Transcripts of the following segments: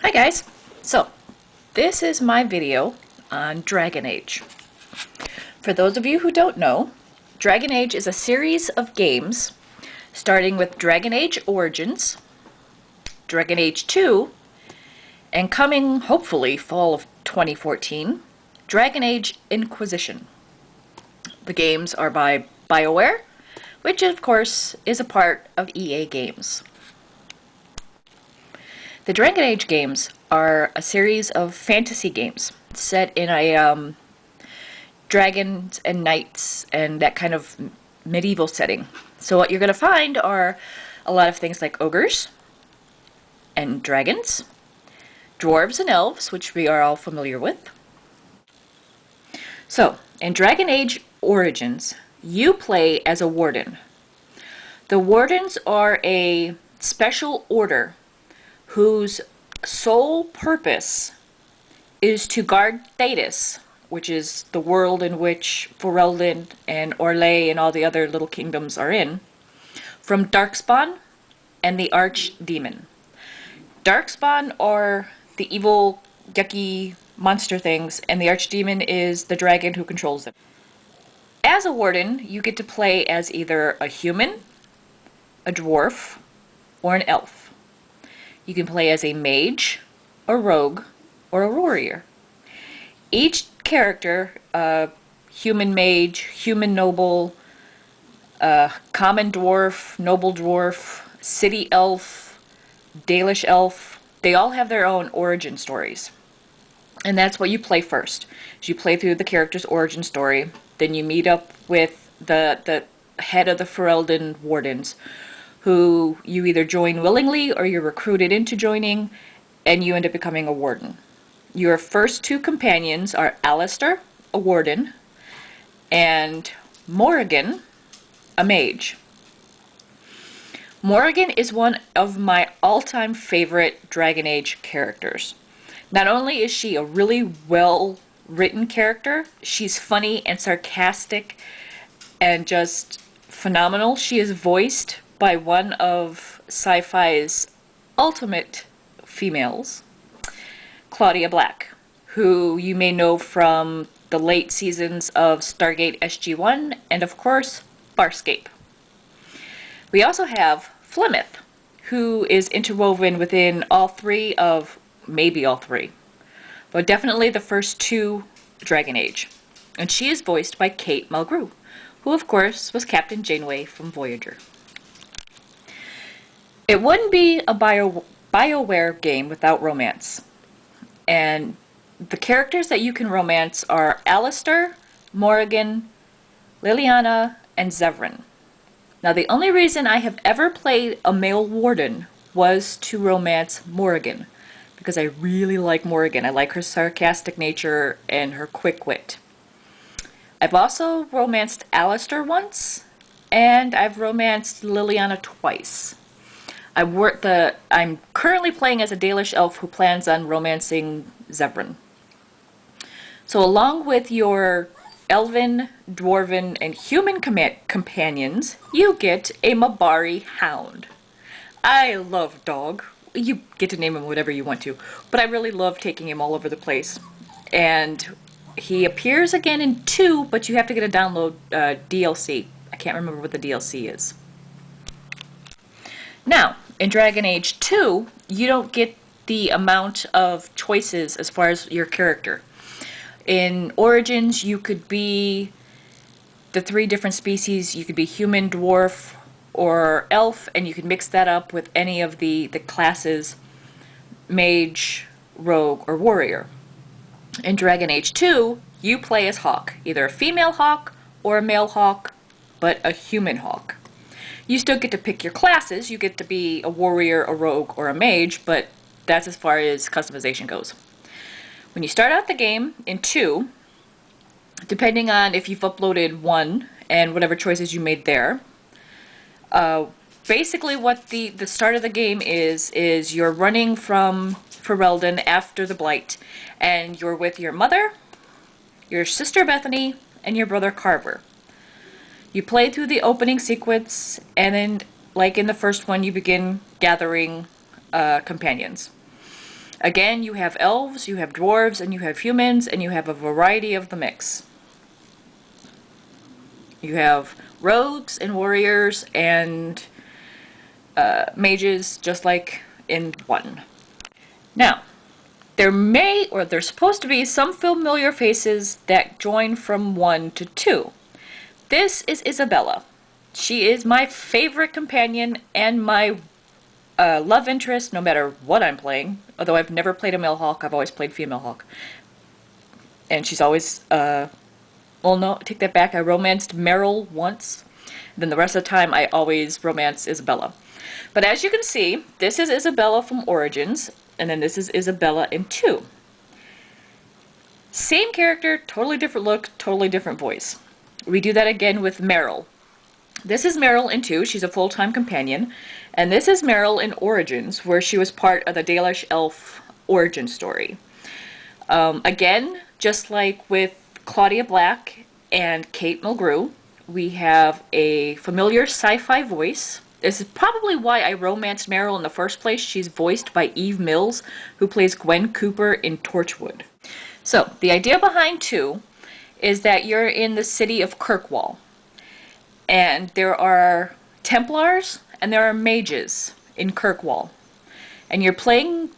Hi guys! So, this is my video on Dragon Age. For those of you who don't know, Dragon Age is a series of games starting with Dragon Age Origins, Dragon Age 2, and coming, hopefully, fall of 2014, Dragon Age Inquisition. The games are by BioWare, which of course is a part of EA Games. The Dragon Age games are a series of fantasy games set in a dragons and knights and that kind of medieval setting. So what you're going to find are a lot of things like ogres and dragons, dwarves and elves, which we are all familiar with. So, in Dragon Age Origins, you play as a warden. The wardens are a special order whose sole purpose is to guard Thedas, which is the world in which Ferelden and Orlais and all the other little kingdoms are in, from Darkspawn and the Archdemon. Darkspawn are the evil, yucky monster things, and the Archdemon is the dragon who controls them. As a warden, you get to play as either a human, a dwarf, or an elf. You can play as a mage, a rogue, or a warrior. Each character, human mage, human noble, common dwarf, noble dwarf, city elf, Dalish elf, they all have their own origin stories. And that's what you play first. As you play through the character's origin story, then you meet up with the head of the Ferelden Wardens, who you either join willingly or you're recruited into joining, and you end up becoming a warden. Your first two companions are Alistair, a warden, and Morrigan, a mage. Morrigan is one of my all-time favorite Dragon Age characters. Not only is she a really well-written character, she's funny and sarcastic and just phenomenal. She is voiced by one of sci-fi's ultimate females, Claudia Black, who you may know from the late seasons of Stargate SG-1 and of course Farscape. We also have Flemeth, who is interwoven within all three of, maybe all three, but definitely the first two Dragon Age. And she is voiced by Kate Mulgrew, who of course was Captain Janeway from Voyager. It wouldn't be a BioWare game without romance. And the characters that you can romance are Alistair, Morrigan, Liliana, and Zevran. Now the only reason I have ever played a male warden was to romance Morrigan, because I really like Morrigan. I like her sarcastic nature and her quick wit. I've also romanced Alistair once, and I've romanced Liliana twice. I'm currently playing as a Dalish elf who plans on romancing Zevran. So along with your elven, dwarven, and human companions, you get a Mabari hound. I love dog. You get to name him whatever you want to, but I really love taking him all over the place. And he appears again in 2, but you have to get a download DLC. I can't remember what the DLC is. Now, in Dragon Age 2, you don't get the amount of choices as far as your character. In Origins, you could be the 3 different species. You could be human, dwarf, or elf, and you can mix that up with any of the classes, mage, rogue, or warrior. In Dragon Age 2, you play as Hawke, either a female Hawke or a male Hawke, but a human Hawke. You still get to pick your classes. You get to be a warrior, a rogue, or a mage, but that's as far as customization goes. When you start out the game in 2, depending on if you've uploaded 1 and whatever choices you made there, basically what the start of the game is you're running from Ferelden after the Blight, and you're with your mother, your sister Bethany, and your brother Carver. You play through the opening sequence, and then, like in the first one, you begin gathering companions. Again, you have elves, you have dwarves, and you have humans, and you have a variety of the mix. You have rogues and warriors and mages, just like in 1. Now, there's supposed to be some familiar faces that join from 1 to 2. This is Isabella. She is my favorite companion and my love interest no matter what I'm playing. Although I've never played a male Hawk, I've always played female Hawk. And she's always, well no, take that back, I romanced Meryl once. Then the rest of the time I always romance Isabella. But as you can see, this is Isabella from Origins, and then this is Isabella in 2. Same character, totally different look, totally different voice. We do that again with Meryl. This is Meryl in 2, she's a full-time companion, and this is Meryl in Origins, where she was part of the Dalish Elf origin story. Again, just like with Claudia Black and Kate Mulgrew, we have a familiar sci-fi voice. This is probably why I romanced Meryl in the first place. She's voiced by Eve Mills, who plays Gwen Cooper in Torchwood. So, the idea behind 2 is that you're in the city of Kirkwall. And there are Templars and there are mages in Kirkwall. And you're playing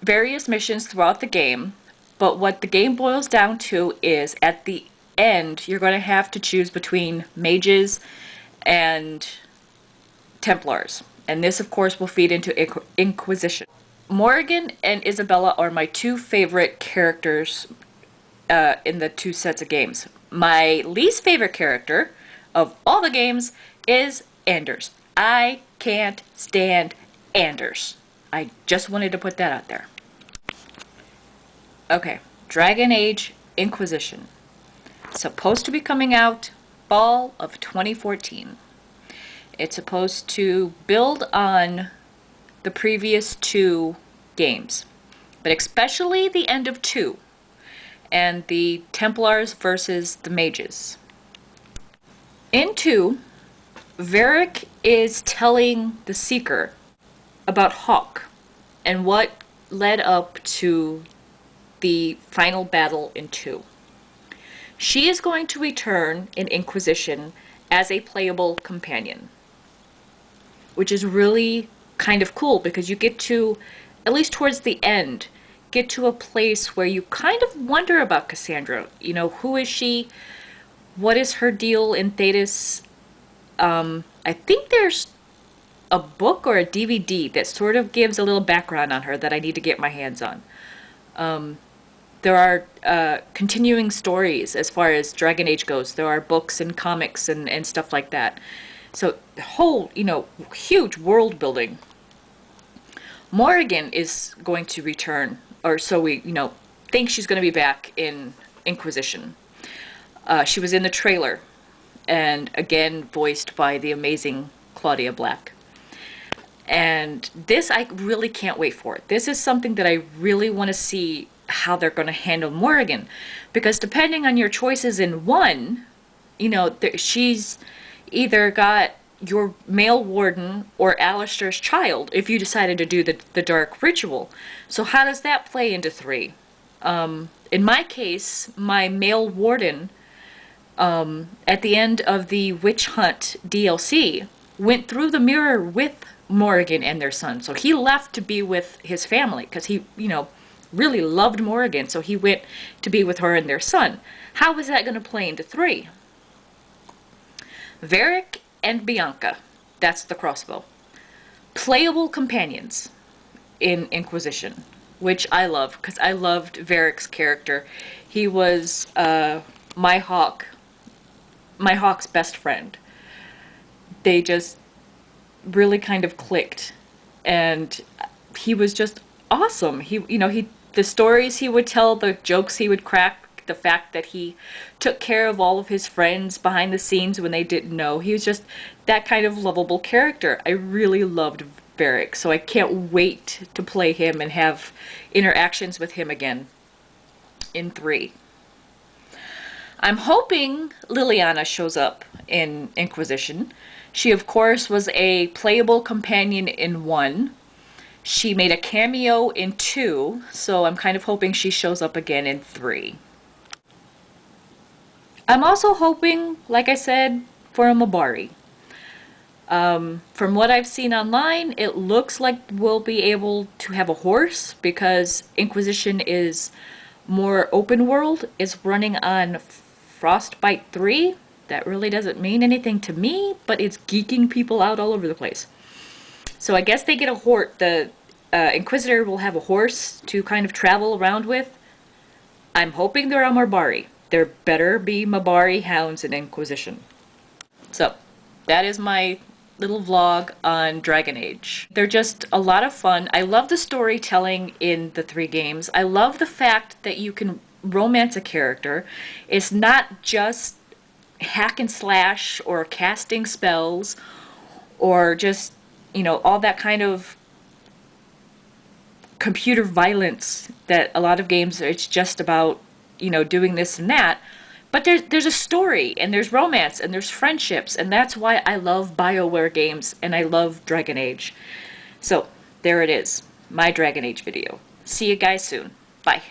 various missions throughout the game, but what the game boils down to is at the end you're going to have to choose between mages and Templars. And this of course will feed into Inquisition. Morrigan and Isabella are my 2 favorite characters in the 2 sets of games. My least favorite character of all the games is Anders. I can't stand Anders. I just wanted to put that out there. Okay, Dragon Age Inquisition. Supposed to be coming out fall of 2014. It's supposed to build on the previous 2 games, but especially the end of 2 and the Templars versus the mages. In 2, Varric is telling the Seeker about Hawke and what led up to the final battle in 2. She is going to return in Inquisition as a playable companion, which is really kind of cool because you get to, at least towards the end, get to a place where you kind of wonder about Cassandra. You know, who is she? What is her deal in Thedas? I think there's a book or a DVD that sort of gives a little background on her that I need to get my hands on. There are continuing stories as far as Dragon Age goes. There are books and comics and stuff like that. So whole, huge world building. Morrigan is going to return, or so we, think she's going to be back in Inquisition. She was in the trailer, and again voiced by the amazing Claudia Black. And this, I really can't wait for it. This is something that I really want to see how they're going to handle Morrigan, because depending on your choices in 1, she's either got your male warden or Alistair's child if you decided to do the dark ritual. So how does that play into 3? In my case, my male warden at the end of the Witch Hunt DLC went through the mirror with Morrigan and their son. So he left to be with his family because he, really loved Morrigan. So he went to be with her and their son. How is that going to play into 3? Varric and Bianca, that's the crossbow. Playable companions in Inquisition, which I love because I loved Varric's character. He was my Hawk's best friend. They just really kind of clicked, and he was just awesome. The stories he would tell, the jokes he would crack, the fact that he took care of all of his friends behind the scenes when they didn't know. He was just that kind of lovable character. I really loved Varric, so I can't wait to play him and have interactions with him again in 3. I'm hoping Liliana shows up in Inquisition. She, of course, was a playable companion in 1. She made a cameo in 2, so I'm kind of hoping she shows up again in 3. I'm also hoping, like I said, for a Mabari. From what I've seen online, it looks like we'll be able to have a horse because Inquisition is more open world. It's running on Frostbite 3. That really doesn't mean anything to me, but it's geeking people out all over the place. So I guess they get a horse. The Inquisitor will have a horse to kind of travel around with. I'm hoping they're a Mabari. There better be Mabari hounds in Inquisition. So that is my little vlog on Dragon Age. They're just a lot of fun. I love the storytelling in the 3 games. I love the fact that you can romance a character. It's not just hack and slash or casting spells or just, you know, all that kind of computer violence that a lot of games, it's just about, you know, doing this and that. But there's a story, and there's romance, and there's friendships, and that's why I love BioWare games, and I love Dragon Age. So, there it is, my Dragon Age video. See you guys soon. Bye.